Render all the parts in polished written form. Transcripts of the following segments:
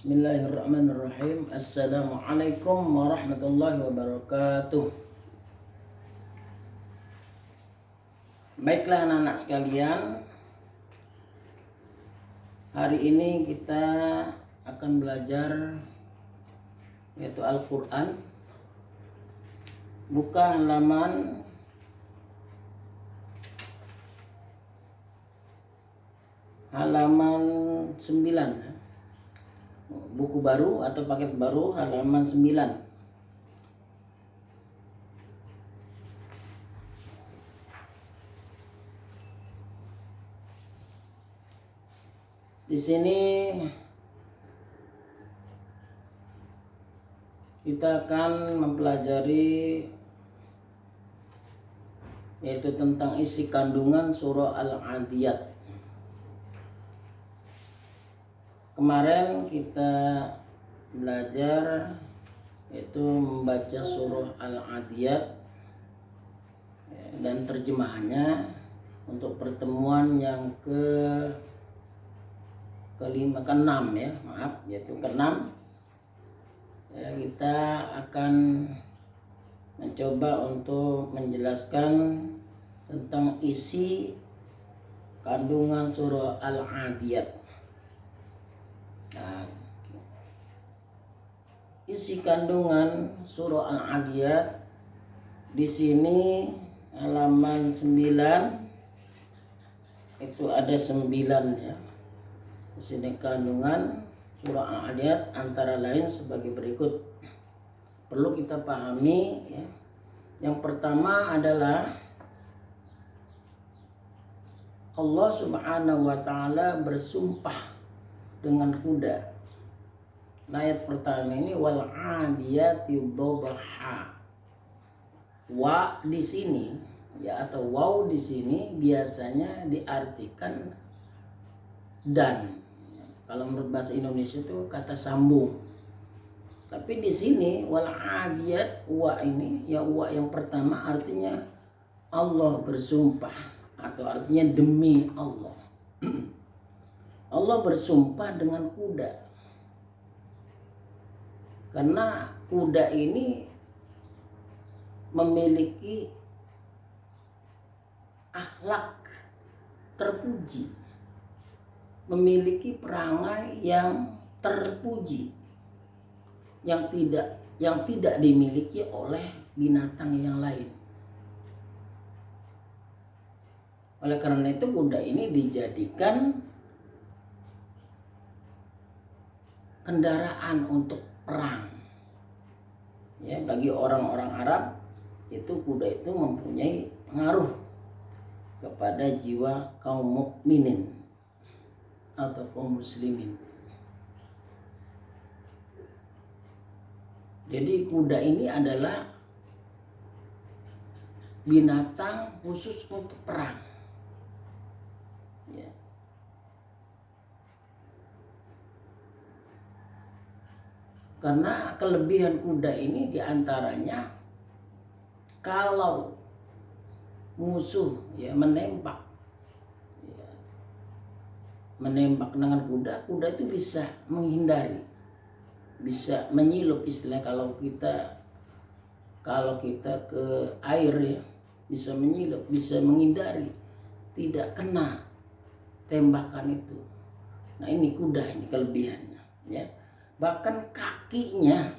Bismillahirrahmanirrahim. Assalamualaikum warahmatullahi wabarakatuh. Baiklah anak-anak sekalian, hari ini kita akan belajar yaitu Al-Quran. Buka halaman halaman 9, buku baru atau paket baru, halaman 9. Di sini kita akan mempelajari yaitu tentang isi kandungan surah Al-Adiyat. Kemarin kita belajar yaitu membaca surah Al-Adiyat dan terjemahannya. Untuk pertemuan yang ke-6 ya, yaitu ke-6 ya, kita akan mencoba untuk menjelaskan tentang isi kandungan surah Al-Adiyat. Nah, isi kandungan surah Al-Adiyat di sini halaman 9 itu ada 9 ya. Di sini kandungan surah Al-Adiyat antara lain sebagai berikut. Perlu kita pahami ya. Yang pertama adalah Allah Subhanahu wa taala bersumpah dengan kuda. Ayat pertama ini wal adiyati dhabha. Wa di sini ya atau waw di sini biasanya diartikan dan. Kalau menurut bahasa Indonesia itu kata sambung. Tapi di sini wal adiyat wa ini ya wa yang pertama artinya Allah bersumpah atau artinya demi Allah. Allah bersumpah dengan kuda. Karena kuda ini memiliki akhlak terpuji, memiliki perangai yang terpuji, yang tidak dimiliki oleh binatang yang lain. Oleh karena itu kuda ini dijadikan kendaraan untuk perang. Ya, bagi orang-orang Arab itu kuda itu mempunyai pengaruh kepada jiwa kaum mukminin atau kaum muslimin. Jadi kuda ini adalah binatang khusus untuk perang. Ya. Karena kelebihan kuda ini diantaranya kalau musuh ya menembak dengan kuda itu bisa menghindari, bisa menyilup istilah kalau kita ke air ya, bisa menyilup, bisa menghindari, tidak kena tembakan itu. Nah ini kuda ini kelebihannya ya. Bahkan kakinya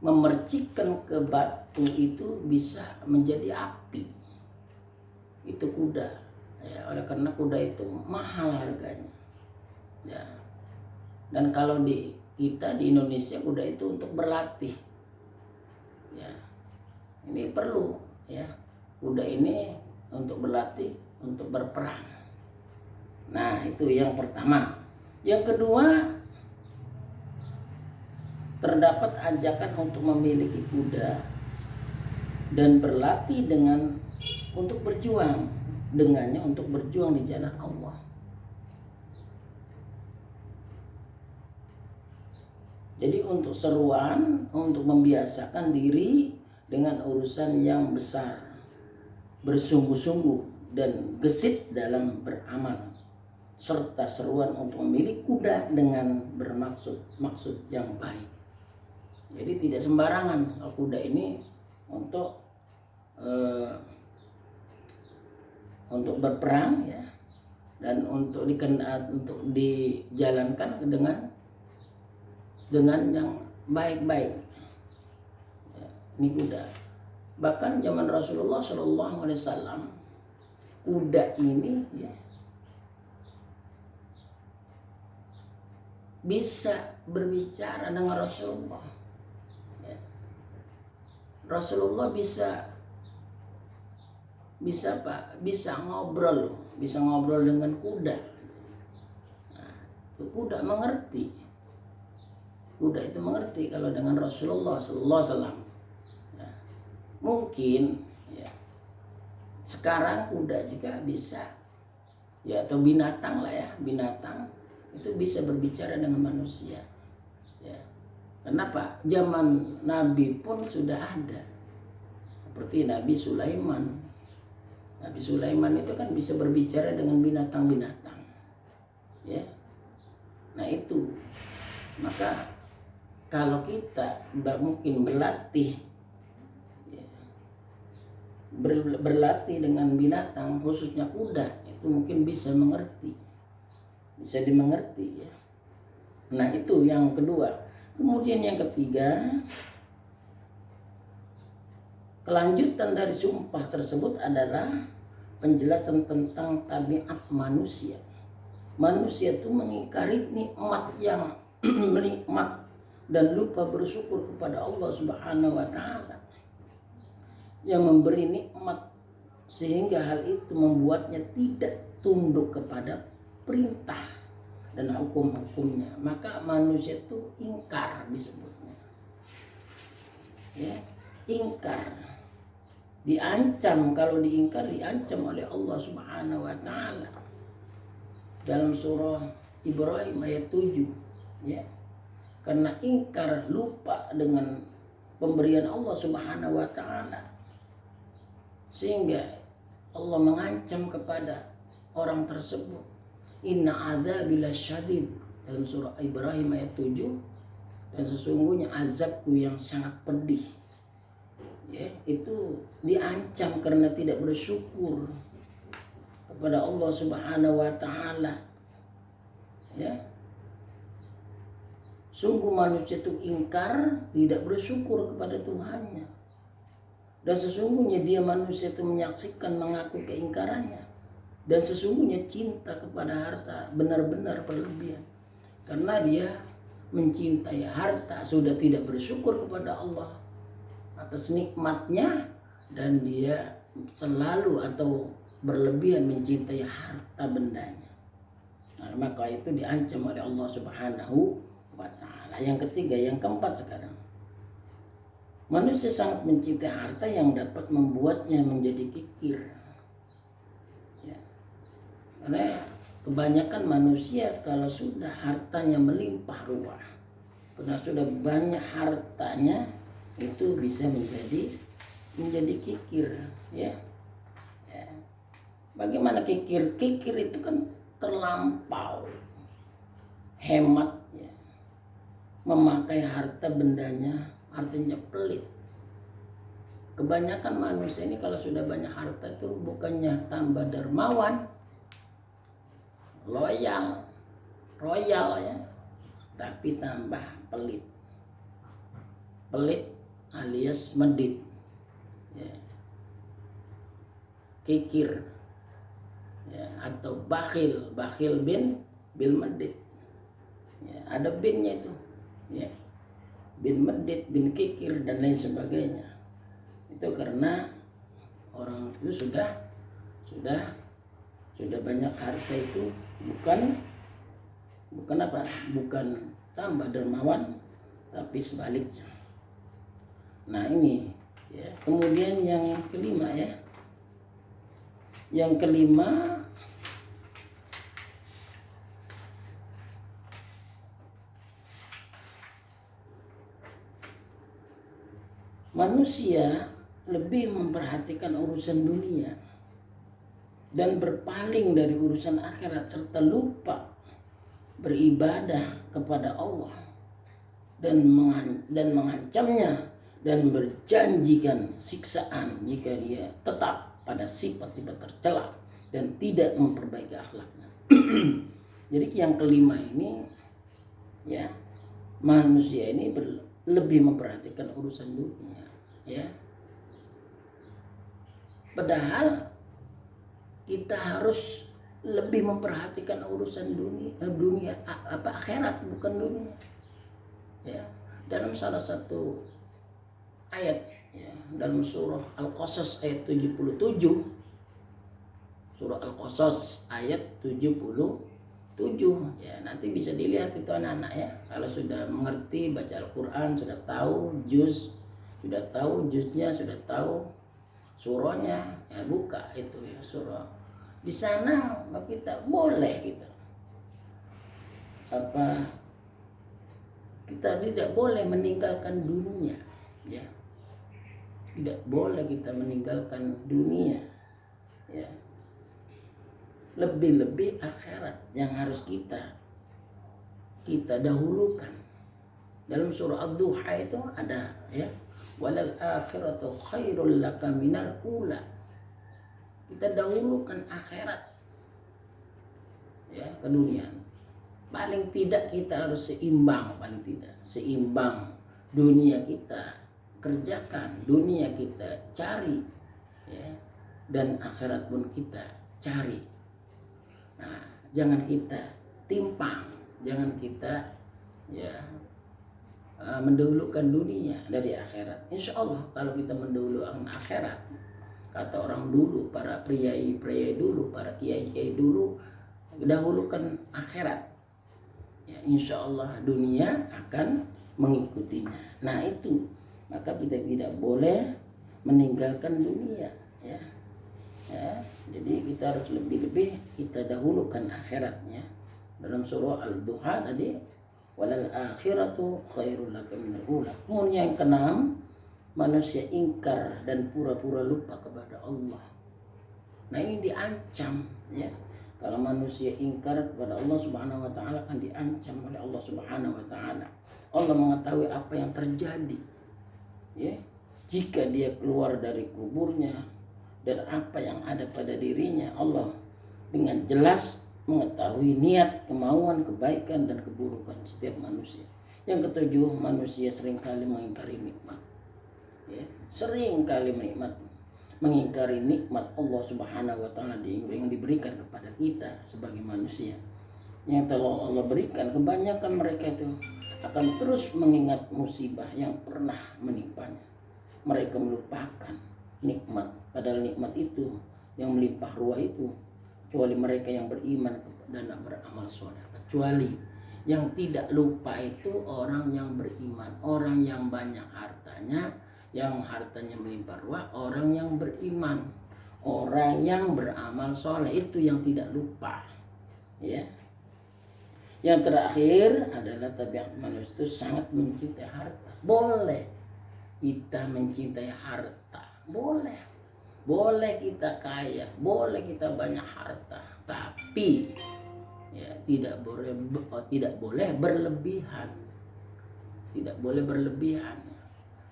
memercikkan ke batu itu bisa menjadi api. Itu kuda. Ya, oleh karena kuda itu mahal harganya. Ya. Dan kalau kita di Indonesia kuda itu untuk berlatih. Ya. Ini perlu ya. Kuda ini untuk berlatih, untuk berperang. Nah, itu yang pertama. Yang kedua, terdapat ajakan untuk memiliki kuda dan berlatih untuk berjuang dengannya, untuk berjuang di jalan Allah. Jadi untuk seruan, untuk membiasakan diri dengan urusan yang besar, bersungguh-sungguh dan gesit dalam beramal. serta seruan untuk memilih kuda dengan maksud yang baik. Jadi tidak sembarangan kalau kuda ini untuk berperang ya, dan untuk dijalankan dengan yang baik-baik. Ya, ini kuda. Bahkan zaman Rasulullah SAW, kuda ini ya, bisa berbicara dengan Rasulullah. Ya. Rasulullah bisa ngobrol dengan kuda. Nah, kuda mengerti. Kuda itu mengerti kalau dengan Rasulullah SAW. Ya. Mungkin ya, sekarang kuda juga bisa ya, atau binatang lah ya, binatang itu bisa berbicara dengan manusia. Ya. Kenapa? Zaman Nabi pun sudah ada. Seperti Nabi Sulaiman. Nabi Sulaiman itu kan bisa berbicara dengan binatang-binatang. Ya. Nah itu. Maka kalau kita mungkin berlatih ya, berlatih dengan binatang, khususnya kuda, itu mungkin bisa mengerti. Bisa dimengerti ya. Nah itu yang kedua. Kemudian yang ketiga, kelanjutan dari sumpah tersebut adalah penjelasan tentang tabiat manusia. Manusia itu mengingkari nikmat yang menikmat dan lupa bersyukur kepada Allah Subhanahu wa taala yang memberi nikmat, sehingga hal itu membuatnya tidak tunduk kepada perintah dan hukum-hukumnya. Maka manusia itu ingkar disebutnya. Ya, ingkar. Diancam, kalau diingkar diancam oleh Allah Subhanahu wa taala. Dalam surah Ibrahim ayat 7 ya. Karena ingkar, lupa dengan pemberian Allah Subhanahu wa taala, sehingga Allah mengancam kepada orang tersebut. Inna adzabi lasyadid, dalam surah Ibrahim ayat 7, dan sesungguhnya azabku yang sangat pedih. Ya, itu diancam karena tidak bersyukur kepada Allah Subhanahu wa taala. Ya. Sungguh manusia itu ingkar, tidak bersyukur kepada Tuhannya. Dan sesungguhnya dia manusia itu menyaksikan, mengaku keingkarannya. Dan sesungguhnya cinta kepada harta benar-benar berlebihan. Karena dia mencintai harta, sudah tidak bersyukur kepada Allah atas nikmatnya, dan dia selalu atau berlebihan mencintai harta bendanya. Nah, maka itu diancam oleh Allah Subhanahu wa ta'ala. Yang ketiga, yang keempat sekarang, manusia sangat mencintai harta yang dapat membuatnya menjadi kikir. Ya. Karena kebanyakan manusia kalau sudah hartanya melimpah ruah, karena sudah banyak hartanya, itu bisa menjadi kikir, ya. Ya. Bagaimana kikir? Kikir itu kan terlampau hemat, ya. Memakai harta bendanya, artinya pelit. Kebanyakan manusia ini kalau sudah banyak harta itu bukannya tambah dermawan, royal ya, tapi tambah pelit. Pelit alias medit, ya. Kikir, ya, atau bakhil bil medit, ya, ada binnya itu, ya, bin medit, bin kikir dan lain sebagainya. Itu karena orang itu sudah banyak harta, itu bukan tambah dermawan, tapi sebaliknya. Nah ini ya. Kemudian yang kelima ya. Yang kelima, manusia lebih memperhatikan urusan dunia dan berpaling dari urusan akhirat serta lupa beribadah kepada Allah dan mengancamnya dan berjanjikan siksaan jika dia tetap pada sifat-sifat tercela dan tidak memperbaiki akhlaknya. Jadi yang kelima ini ya, manusia ini lebih memperhatikan urusan dunia ya. Padahal kita harus lebih memperhatikan urusan dunia akhirat, bukan dunia. Ya, dalam salah satu ayat ya, dalam surah Al-Qasas ayat 77. Surah Al-Qasas ayat 77 ya, nanti bisa dilihat itu anak-anak ya. Kalau sudah mengerti baca Al-Qur'an, sudah tahu juz, sudah tahu juznya, sudah tahu surahnya ya, buka itu ya surah. Di sana kita boleh kita tidak boleh meninggalkan dunia ya. Tidak boleh kita meninggalkan dunia ya. Lebih-lebih akhirat yang harus kita dahulukan. Dalam surah Ad-Duha itu ada ya, walal akhiratu khairul laka minal ula. Kita dahulukan akhirat ya ke dunia. Paling tidak kita harus seimbang, dunia kita kerjakan, dunia kita cari ya, dan akhirat pun kita cari. Nah, jangan kita timpang, jangan kita ya mendahulukan dunia dari akhirat. Insya Allah kalau kita mendahulukan akhirat, kata orang dulu, para priai dulu, para kiai dulu, dahulukan akhirat ya, insya Allah dunia akan mengikutinya. Nah itu, maka kita tidak boleh meninggalkan dunia ya. Jadi kita harus lebih-lebih kita dahulukan akhiratnya. Dalam surah Al-Duha tadi, walal akhiratu khairul laka minal ula. Kemudian yang keenam, manusia ingkar dan pura-pura lupa kepada Allah. Nah ini diancam ya. Kalau manusia ingkar kepada Allah Subhanahu wa taala akan diancam oleh Allah Subhanahu wa taala. Allah mengetahui apa yang terjadi ya, jika dia keluar dari kuburnya dan apa yang ada pada dirinya. Allah dengan jelas mengetahui niat, kemauan, kebaikan dan keburukan setiap manusia. Yang ketujuh, manusia seringkali mengingkari nikmat ya, seringkali mengingkari nikmat Allah Subhanahu wa taala yang diberikan kepada kita sebagai manusia. Yang telah Allah berikan, kebanyakan mereka itu akan terus mengingat musibah yang pernah menimpanya. Mereka melupakan nikmat, padahal nikmat itu yang melimpah ruah itu, kecuali mereka yang beriman dan beramal soleh. Kecuali yang tidak lupa itu orang yang beriman, orang yang banyak hartanya, yang hartanya melimpah ruah, orang yang beriman, orang yang beramal soleh, itu yang tidak lupa ya. Yang terakhir adalah tabiat manusia itu sangat mencintai harta. Boleh kita mencintai harta, boleh kita kaya, boleh kita banyak harta, tapi ya tidak boleh berlebihan. Tidak boleh berlebihan.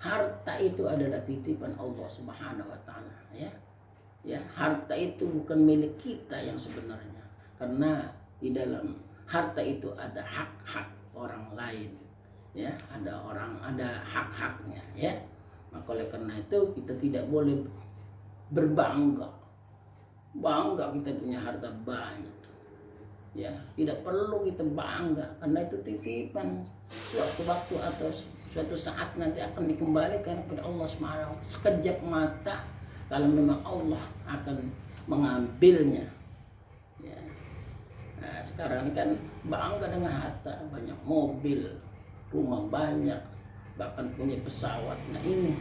Harta itu adalah titipan Allah Subhanahu wa taala ya. Ya, harta itu bukan milik kita yang sebenarnya. Karena di dalam harta itu ada hak-hak orang lain ya, ada hak-haknya ya. Maka oleh karena itu kita tidak boleh berbangga kita punya harta banyak ya. Tidak perlu kita bangga, karena itu titipan. Suatu waktu atau suatu saat nanti akan dikembalikan kepada Allah Subhanahu wa taala. Sekejap mata kalau memang Allah akan mengambilnya ya. Nah, sekarang kan bangga dengan harta, banyak mobil, rumah banyak, bahkan punya pesawat. Nah ini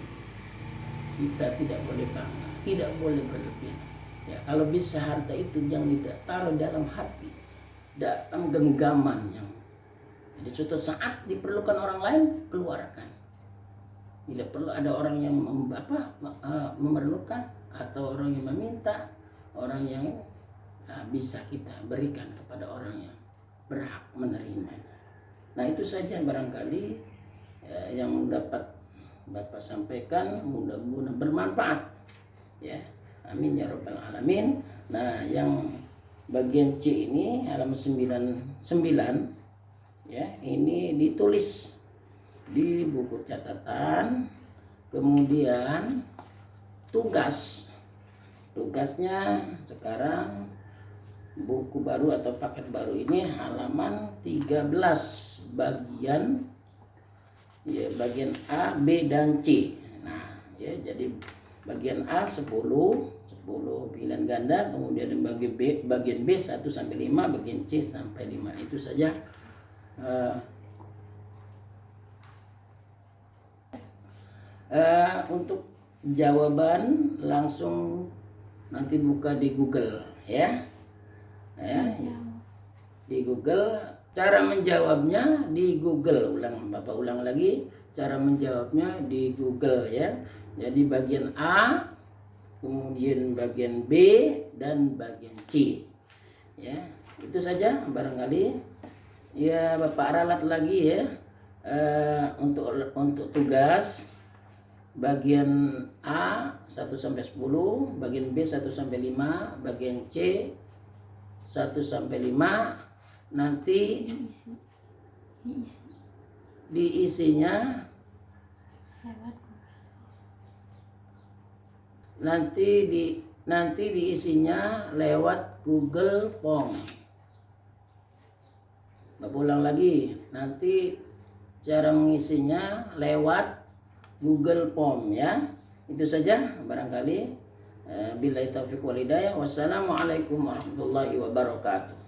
kita tidak boleh bangga, tidak boleh berlebihan ya. Kalau bisa harta itu jangan ditaruh dalam hati, dalam genggaman yang jadi suatu saat diperlukan orang lain, keluarkan. Bila perlu ada orang yang memerlukan atau orang yang meminta, orang yang bisa kita berikan kepada orang yang berhak menerima. Nah itu saja barangkali yang dapat Bapak sampaikan, mudah-mudahan bermanfaat ya, amin ya rabbal alamin. Nah yang bagian C ini halaman 99 ya, ini ditulis di buku catatan. Kemudian tugasnya sekarang buku baru atau paket baru ini halaman 13 bagian ya, bagian A, B dan C. Nah, ya jadi bagian A 10 pilihan ganda, kemudian bagian B 1 sampai 5, bagian C sampai 5. Itu saja. Untuk jawaban langsung nanti buka di Google ya. Di Google, cara menjawabnya di Google. Bapak ulang lagi, cara menjawabnya di Google ya. Jadi bagian A, kemudian bagian B dan bagian C ya. Itu saja barangkali ya. Bapak ralat lagi ya, untuk tugas bagian A 1 sampai 10, bagian B 1 sampai 5, bagian C 1 sampai 5. Nanti diisinya nanti diisinya lewat Google Form. Bapak ulang lagi, nanti cara mengisinya lewat Google Form ya. Itu saja barangkali. Billahi taufiq wal hidayah. Wassalamualaikum warahmatullahi wabarakatuh.